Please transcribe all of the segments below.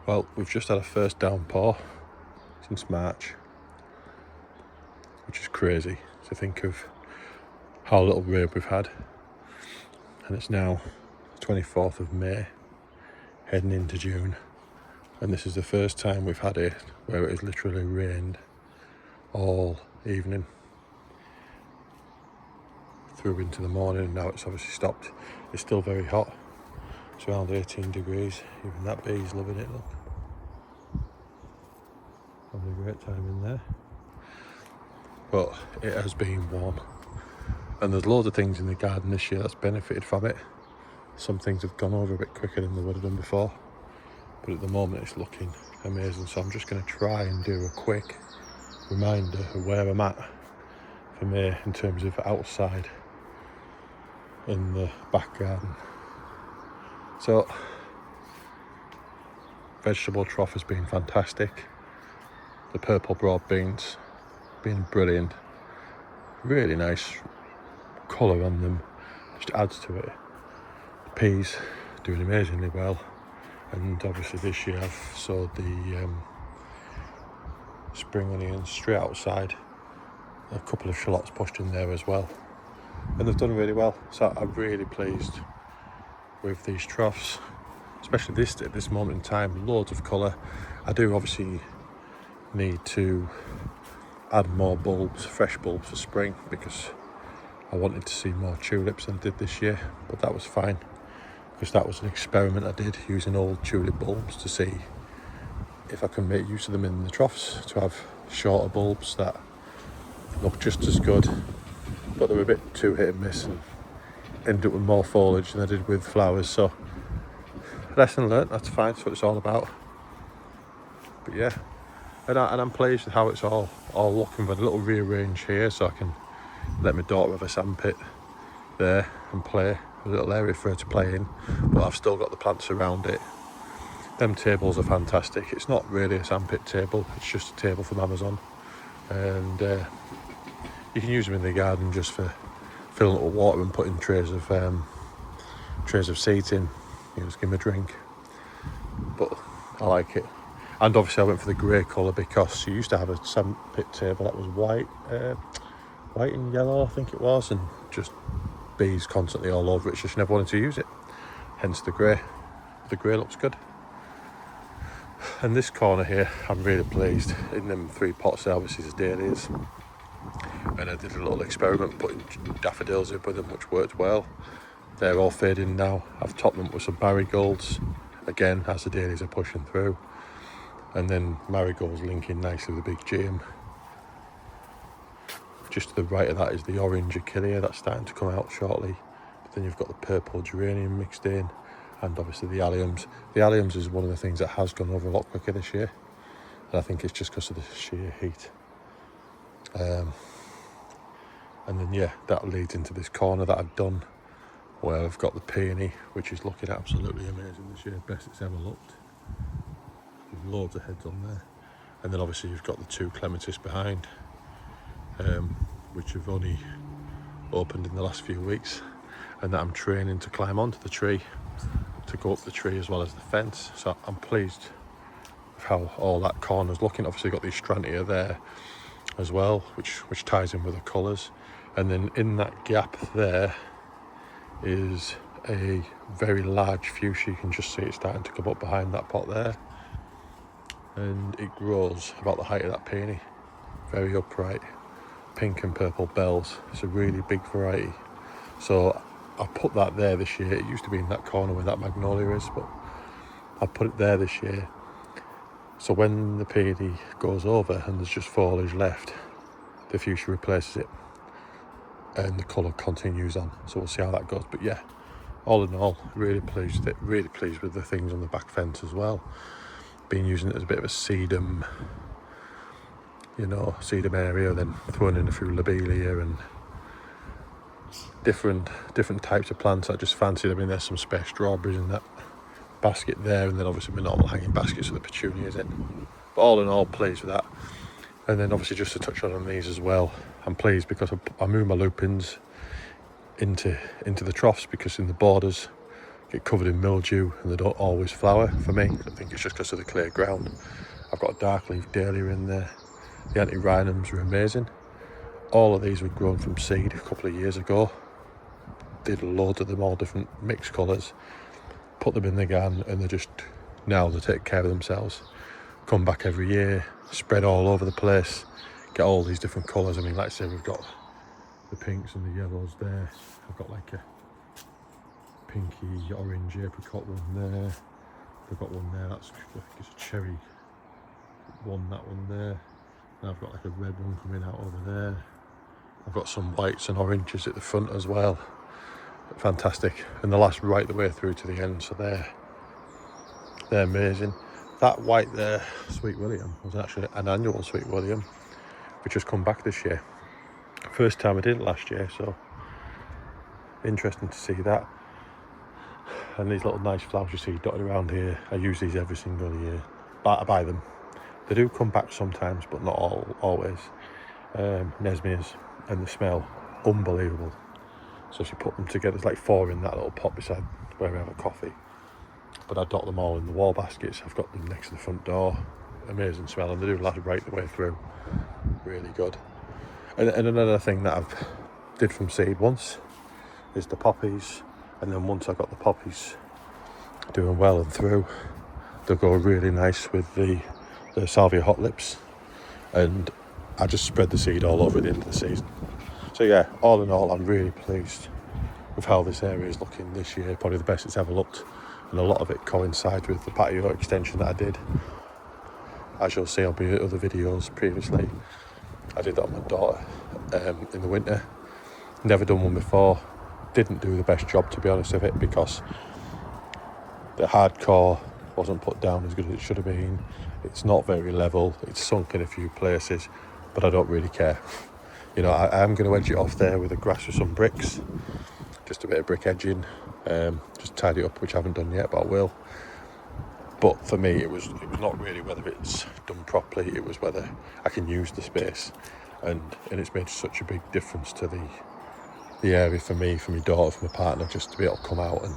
Well, we've just had a first downpour since March, which is crazy to think of how little rain we've had. And it's now the 24th of May, heading into June. And this is the first time we've had it where it has literally rained all evening through into the morning, and now it's obviously stopped. It's still very hot. It's around 18 degrees. Even that bee's loving it, look. Having a great time in there. But it has been warm. And there's loads of things in the garden this year that's benefited from it. Some things have gone over a bit quicker than they would have done before. But at the moment it's looking amazing. So I'm just going to try and do a quick reminder of where I'm at for May in terms of outside in the back garden. So, vegetable trough has been fantastic. The purple broad beans been brilliant. Really nice colour on them, just adds to it. The peas doing amazingly well, and obviously this year I've sowed the spring onions straight outside. A couple of shallots pushed in there as well, and they've done really well. So I'm really pleased with these troughs, especially at this moment in time. Loads of colour. I do obviously need to add more bulbs, fresh bulbs for spring, because I wanted to see more tulips than I did this year, but that was fine because that was an experiment I did using old tulip bulbs to see if I can make use of them in the troughs to have shorter bulbs that look just as good, but they were a bit too hit and miss and ended up with more foliage than I did with flowers. So lesson learnt, that's fine, that's what it's all about. But yeah, and I'm pleased with how it's all looking. With a little rearrange here so I can let my daughter have a sandpit there and play, a little area for her to play in, but I've still got the plants around it. Them tables are fantastic. It's not really a sandpit table, it's just a table from Amazon, and you can use them in the garden just for filling up with water and putting trays of seeds in, just give them a drink. But I like it. And obviously I went for the grey colour because you used to have a sandpit table that was white and yellow, I think it was, and just bees constantly all over it. Just never wanted to use it, hence the grey. The grey looks good. And this corner here, I'm really pleased. In them 3 pots there, obviously there's dahlias, and I did a little experiment putting daffodils in with them, which worked well. They're all fading now. I've topped them with some marigolds, again as the dahlias are pushing through, and then marigolds linking nicely with the big geum. Just to the right of that is the orange achillea that's starting to come out shortly. But then you've got the purple geranium mixed in, and obviously the alliums. The alliums is one of the things that has gone over a lot quicker this year, and I think it's just because of the sheer heat. And then yeah, that leads into this corner that I've done, where I've got the peony, which is looking absolutely amazing this year, best it's ever looked. There's loads of heads on there, and then obviously you've got the 2 clematis behind, which have only opened in the last few weeks, and that I'm training to climb onto the tree, to go up the tree as well as the fence. So I'm pleased with how all that corner's looking. Obviously got the Astrantia there as well, which ties in with the colours, and then in that gap there is a very large fuchsia. You can just see it starting to come up behind that pot there, and it grows about the height of that peony, very upright, pink and purple bells. It's a really big variety. So I put that there this year. It used to be in that corner where that magnolia is, but I put it there this year, so when the peony goes over and there's just foliage left, the fuchsia replaces it and the colour continues on. So we'll see how that goes. But yeah, all in all, really pleased with it. Really pleased with the things on the back fence as well. Been using it as a bit of a sedum, sedum area, then throwing in a few lobelia and different types of plants I just fancied. I mean, there's some spare strawberries in that basket there, and then obviously my normal hanging baskets with the petunias in. But all in all, pleased with that. And then obviously just to touch on these as well, I'm pleased because I moved my lupins into the troughs, because in the borders get covered in mildew and they don't always flower for me. I think it's just because of the clear ground. I've got a dark leaf dahlia in there. The antirrhinums are amazing. All of these were grown from seed a couple of years ago. Did loads of them, all different mixed colours. Put them in the garden and they take care of themselves. Come back every year, spread all over the place, get all these different colours. I mean, like I say, we've got the pinks and the yellows there. I've got like a pinky orange apricot one there. I've got one there, that's like it's a cherry one, that one there. And I've got like a red one coming out over there. I've got some whites and oranges at the front as well. Fantastic. And the last right the way through to the end, so they're amazing. That white there, Sweet William, was actually an annual Sweet William, which has come back this year. First time I did it last year, so interesting to see that. And these little nice flowers you see dotted around here, I use these every single year. But I buy them. They do come back sometimes, but not always. Nesmias, and the smell, unbelievable. So if you put them together, it's like 4 in that little pot beside where we have a coffee. But I dot them all in the wall baskets. I've got them next to the front door. Amazing smell, and they do last right the way through. Really good. And another thing that I've did from seed once is the poppies. And then once I got the poppies doing well and through, they'll go really nice with the Salvia hot lips. And I just spread the seed all over at the end of the season. So yeah, all in all, I'm really pleased with how this area is looking this year. Probably the best it's ever looked. And a lot of it coincides with the patio extension that I did. As you'll see on my other videos previously, I did that on my daughter in the winter. Never done one before. Didn't do the best job, to be honest, of it, because the hardcore wasn't put down as good as it should have been. It's not very level. It's sunk in a few places, but I don't really care. You know, I am going to edge it off there with the grass with some bricks, just a bit of brick edging, just tidy it up, which I haven't done yet, but I will. But for me, it was not really whether it's done properly, it was whether I can use the space, and it's made such a big difference to the area for me, for my daughter, for my partner, just to be able to come out and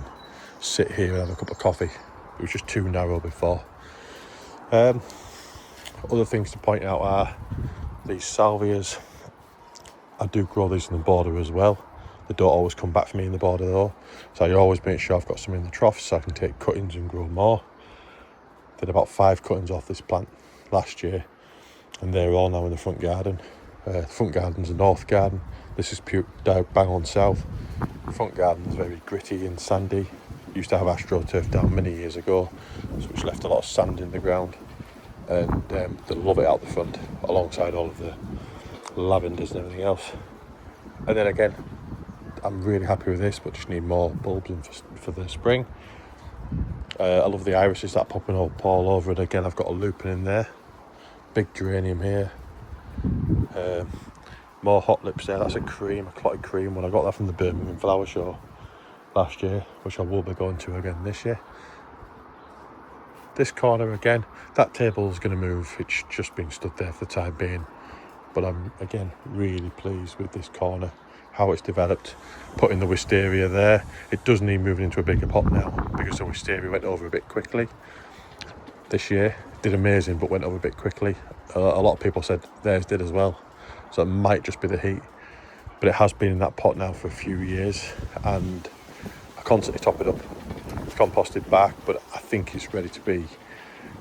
sit here and have a cup of coffee. It was just too narrow before. Other things to point out are these salvias. I do grow these in the border as well. They don't always come back for me in the border though, so I always make sure I've got some in the troughs so I can take cuttings and grow more. Did about 5 cuttings off this plant last year, and they're all now in the front garden. The front garden's the north garden. This is bang on south. The front garden's very gritty and sandy. Used to have AstroTurf down many years ago, which left a lot of sand in the ground, and they love it out the front alongside all of the lavenders and everything else. And then again, I'm really happy with this, but just need more bulbs in for the spring. I love the irises that are popping up all over, and again I've got a lupin in there. Big geranium here. More hot lips there. That's a clotted cream one. I got that from the Birmingham Flower Show last year, which I will be going to again this year. This corner again, that table's going to move. It's just been stood there for the time being, but I'm again really pleased with this corner, how it's developed. Putting the wisteria there, it does need moving into a bigger pot now because the wisteria went over a bit quickly this year. Did amazing, but went over a bit quickly. A lot of people said theirs did as well, so it might just be the heat, but it has been in that pot now for a few years, and I constantly top it up, composted back, but I think it's ready to be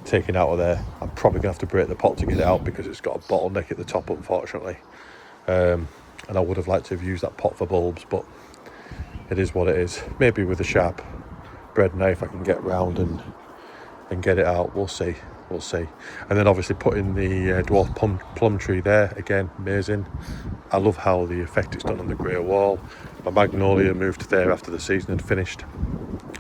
taken out of there. I'm probably gonna have to break the pot to get it out because it's got a bottleneck at the top, unfortunately, and I would have liked to have used that pot for bulbs, but it is what it is. Maybe with a sharp bread knife I can get round and get it out. We'll see. And then obviously putting the dwarf plum tree there, again, amazing. I love how the effect it's done on the grey wall. My magnolia moved there after the season had finished,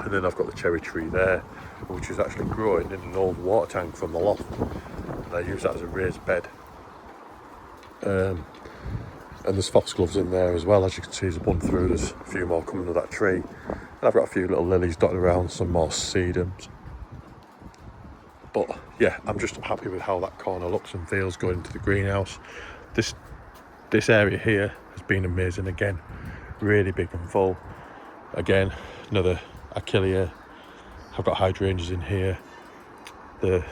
and then I've got the cherry tree there, which is actually growing in an old water tank from the loft, and I use that as a raised bed. And there's foxgloves in there as well. As you can see, there's a bunch through. There's a few more coming to that tree, and I've got a few little lilies dotted around, some more sedums. But yeah, I'm just happy with how that corner looks and feels going into the greenhouse. This area here has been amazing again, really big and full. Again, another achillea. I've got hydrangeas in here. The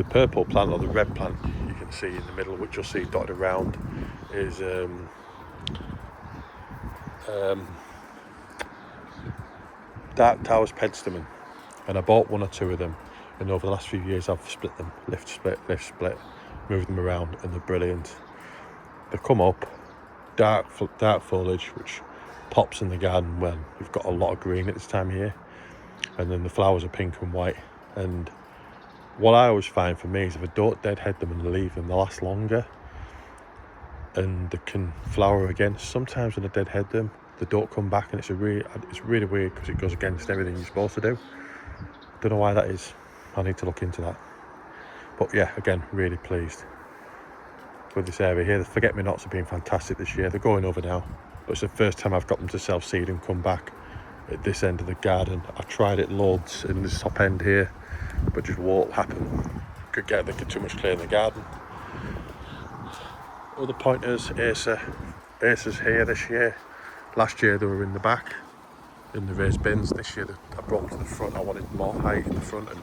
purple plant, or the red plant you can see in the middle, which you'll see dotted around, is Dark Towers penstemon, and I bought 1 or 2 of them, and over the last few years I've split them, lift split, moved them around, and they're brilliant. They come up dark foliage, which pops in the garden when you've got a lot of green at this time of year, and then the flowers are pink and white. And what I always find for me is if I don't deadhead them and leave them, they last longer and they can flower again. Sometimes when I deadhead them, they don't come back, and it's really weird because it goes against everything you're supposed to do. Don't know why that is. I need to look into that. But yeah, again, really pleased with this area here. The forget-me-nots have been fantastic this year. They're going over now, but it's the first time I've got them to self-seed and come back at this end of the garden. I tried it loads in this top end here, but just won't happen. They get too much clay in the garden. Other pointers, Acer's here this year. Last year they were in the back, in the raised bins. This year I brought them to the front. I wanted more height in the front and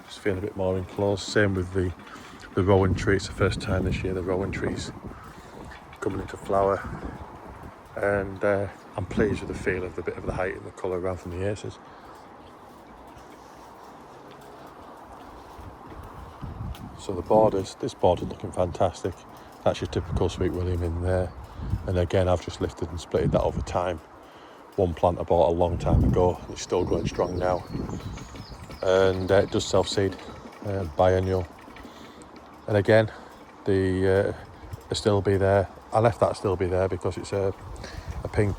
just feeling a bit more enclosed. Same with the rowan tree. It's the first time this year the rowan tree's coming into flower, and I'm pleased with the feel of the bit of the height and the colour around from the Acers. So this border's looking fantastic. That's your typical Sweet William in there, and again I've just lifted and splitted that over time. 1 plant I bought a long time ago, and it's still going strong now, and it does self-seed, biennial. And again, the still be there. I left that still be there because it's a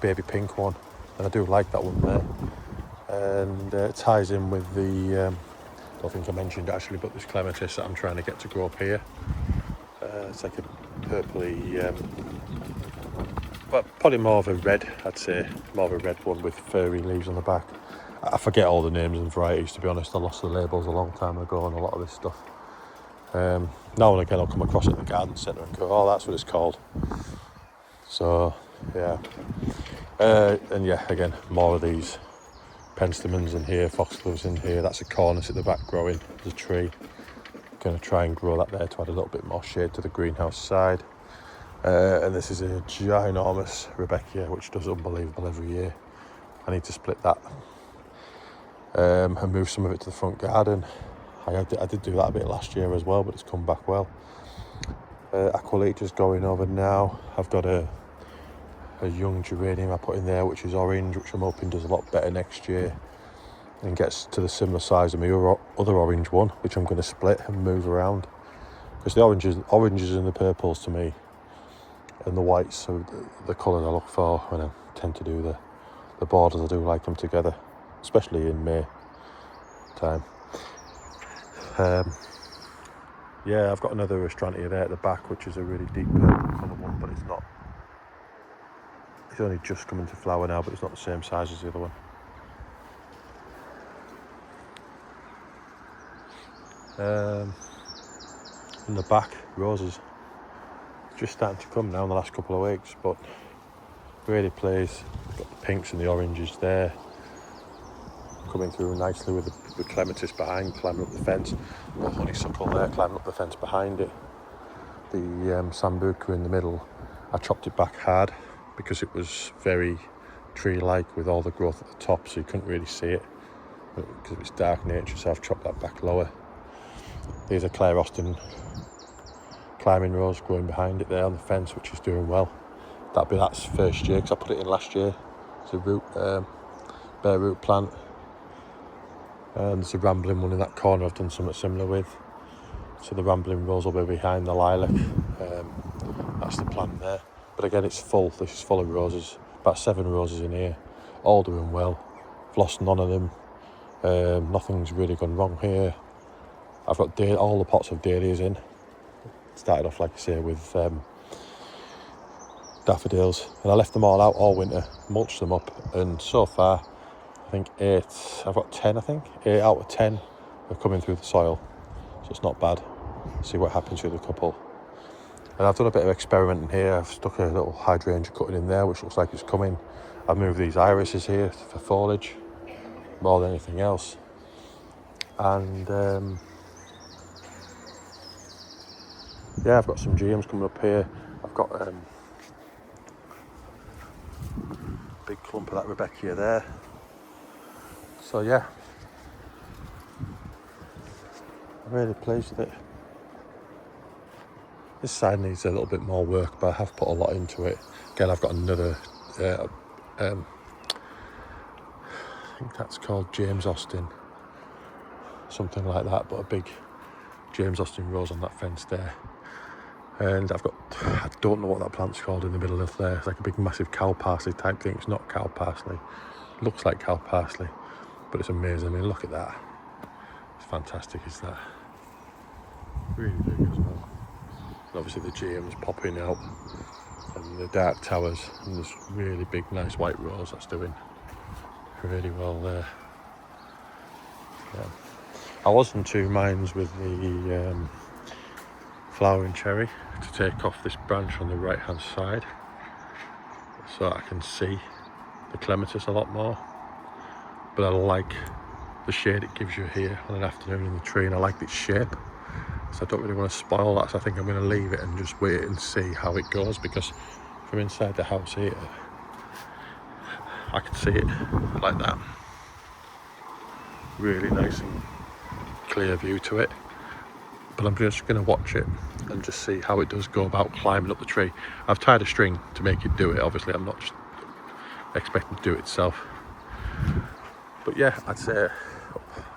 baby pink one, and I do like that one there. And it ties in with the, I don't think I mentioned it actually, but this clematis that I'm trying to get to grow up here. It's like a purpley, but probably more of a red, I'd say, more of a red one with furry leaves on the back. I forget all the names and varieties, to be honest. I lost the labels a long time ago on a lot of this stuff. Now and again I'll come across it in the garden centre and go, oh, that's what it's called. So yeah, and yeah, again, more of these penstemons in here, foxgloves in here. That's a cornice at the back growing, the tree. Going to try and grow that there to add a little bit more shade to the greenhouse side. And this is a ginormous Rebecca, which does unbelievable every year. I need to split that and move some of it to the front garden. I did do that a bit last year as well, but it's come back well. Aqualita's going over now. I've got a young geranium I put in there, which is orange, which I'm hoping does a lot better next year and gets to the similar size of my other orange one, which I'm going to split and move around, because the oranges and the purples to me and the whites are the colours I look for when I tend to do the borders. I do like them together, especially in May time. Yeah, I've got another Astrantia there at the back, which is a really deep purple colour one, but it's only just coming to flower now, but it's not the same size as the other one. In the back, roses just starting to come now in the last couple of weeks, but really pleased. Got the pinks and the oranges there coming through nicely with the clematis behind, climbing up the fence. The honeysuckle there climbing up the fence behind it. The sambuca in the middle, I chopped it back hard because it was very tree-like with all the growth at the top, so you couldn't really see it because of its dark nature, so I've chopped that back lower. There's a Claire Austin climbing rose growing behind it there on the fence, which is doing well. That's first year because I put it in last year. It's a bare root plant. And there's a rambling one in that corner I've done something similar with. So the rambling rose will be behind the lilac. That's the plan there. But again, it's full. This is full of roses. About 7 roses in here, all doing well. I've lost none of them. Nothing's really gone wrong here. I've got all the pots of dahlias in. Started off, like I say, with daffodils, and I left them all out all winter, mulched them up, and so far I think 8 out of 10 are coming through the soil, so it's not bad. See what happens with a couple. And I've done a bit of experimenting here. I've stuck a little hydrangea cutting in there, which looks like it's coming. I've moved these irises here for foliage more than anything else. And yeah, I've got some GMs coming up here. I've got a big clump of that Rebecca there. So yeah, I'm really pleased with it. This side needs a little bit more work, but I have put a lot into it. Again, I've got another, I think that's called James Austin, something like that, but a big James Austin rose on that fence there. And I've got, I don't know what that plant's called in the middle of there. It's like a big massive cow parsley type thing. It's not cow parsley. It looks like cow parsley, but it's amazing. I mean, look at that. It's fantastic, is that? Really big as well. And obviously the GM's popping out and the dark towers and this really big nice white rose that's doing really well there. Yeah. I was in two minds with the flowering cherry to take off this branch on the right hand side so I can see the clematis a lot more, but I like the shade it gives you here on an afternoon in the tree, and I like its shape, so I don't really want to spoil that. So I think I'm going to leave it and just wait and see how it goes, because from inside the house here I can see it like that. Really nice and clear view to it, but I'm just going to watch it and just see how it does go about climbing up the tree. I've tied a string to make it do it. Obviously I'm not just expecting to do it itself, but yeah, I'd say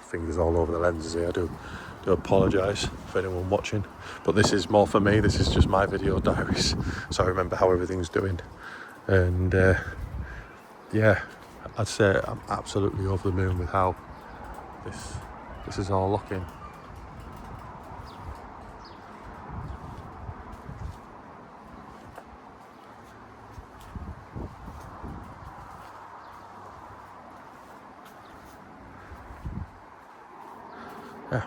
fingers all over the lenses here. I do apologise for anyone watching, but this is more for me. This is just my video diaries, so I remember how everything's doing. And yeah, I'd say I'm absolutely over the moon with how this is all looking. Yeah,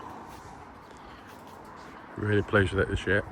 really pleased with it this year.